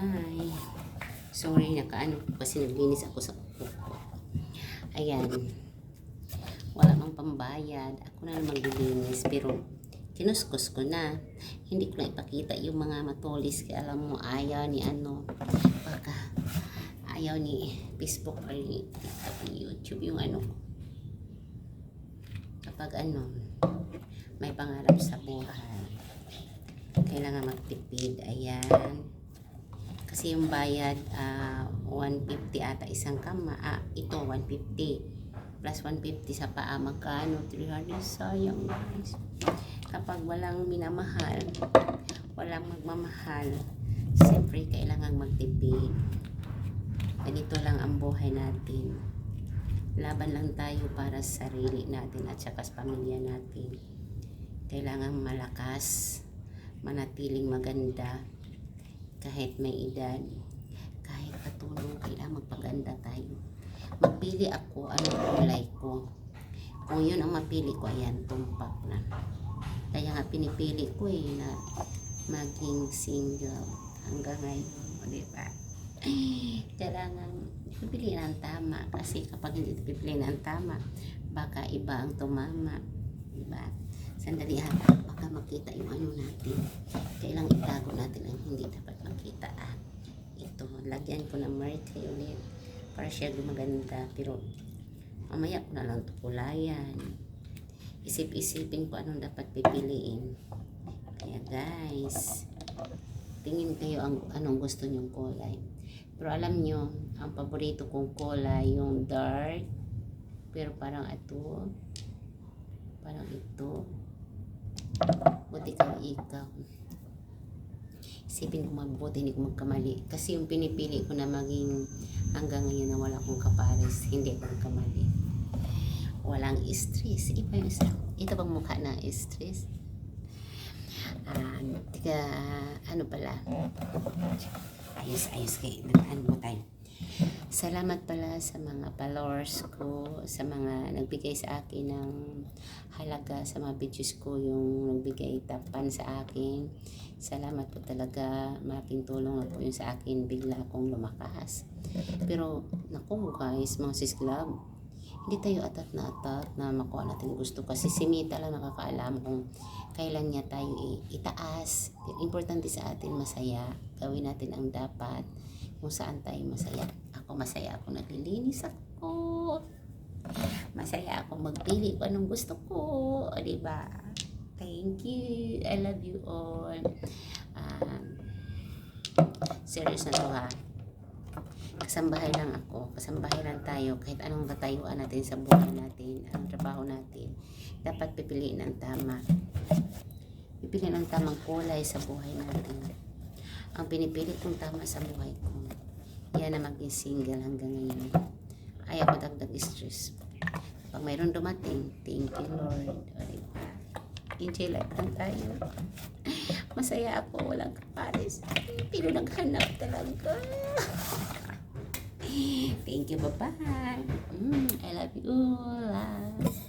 Hi. Sorry, nakaano kasi naglinis ako sa kuko. Ayan. Wala mang pambayad. Ako na lang maglilinis. Pero, kinuskus ko na. Hindi ko na ipakita yung mga matulis. Kaya alam mo, ayaw ni ano. Baka, ayaw ni Facebook or ni TikTok, ni YouTube. Yung ano. Kapag ano, may pangarap sa buhay. Kailangan magtipid. Ayan. Kasi yung bayad, 150 ata isang kama. Ito, 150. Plus 150 sa paa. Magkano? 300. Sayang, guys. Kapag walang minamahal, walang magmamahal, siyempre kailangan magtipid. Ganito lang ang buhay natin. Laban lang tayo para sa sarili natin at saka sa pamilya natin. Kailangan malakas, manatiling maganda, kahit may edad, kahit katulong, kailangan magpaganda tayo. Magpili ako, anong kulay ko. Kung yun ang mapili ko, ayan, tumpak na. Kaya nga pinipili ko na maging single hanggang ngayon, diba? Kailangan pipili ng tama, kasi kapag hindi pipili ng tama, baka iba ang tumama, diba? Sandali ha, baka makita yung ano natin. Kailang itago natin ang hindi dapat makita. Ito, lagyan ko ng mercury ulit para siya gumaganda. Pero mamaya ko na lang ito kulayan. Isip-isipin ko anong dapat pipiliin. Kaya guys, tingin kayo anong gusto nyong kulay. Pero alam nyo, ang paborito kong kulay yung dark. Pero parang ito, parang ito. Buti ka ikaw. Isipin ko mabuti, hindi ko magkamali. Kasi yung pinipili ko na maging hanggang ngayon na wala akong kapares, hindi ako magkamali. Walang stress. Iba yung isa. Ito bang mukha na stress? Tika, ano pala? Ayos kayo. Ano mo tayo? Salamat pala sa mga followers ko, sa mga nagbigay sa akin ng halaga sa mga videos ko, yung nagbigay tapan sa akin. Salamat po talaga, malaking tulong na po yun sa akin, bigla akong lumakas. Pero, naku guys, mga sis club, hindi tayo atat na makuha natin gusto, kasi si Mita lang nakakaalam kung kailan niya tayo itaas. Importante sa atin masaya, gawin natin ang dapat kung saan tayo masaya. Ako masaya ako, naglilinis ako, masaya ako magpili kung anong gusto ko, o diba? Thank you, I love you all. Serious na to ha, kasambahay lang ako, kasambahay lang tayo. Kahit anong katayuan natin sa buhay natin, ang trabaho natin, dapat pipiliin ang tama, pipiliin ang tamang kulay sa buhay natin. Ang pinipili kong tama sa buhay ko, yan na maging single hanggang ngayon. Ayaw ko dagdag stress. Pag mayroon dumating, thank you Lord. Enjoy life lang tayo. Masaya ako, walang kapares. Pero naghanap talaga. Thank you, bye-bye. I love you all.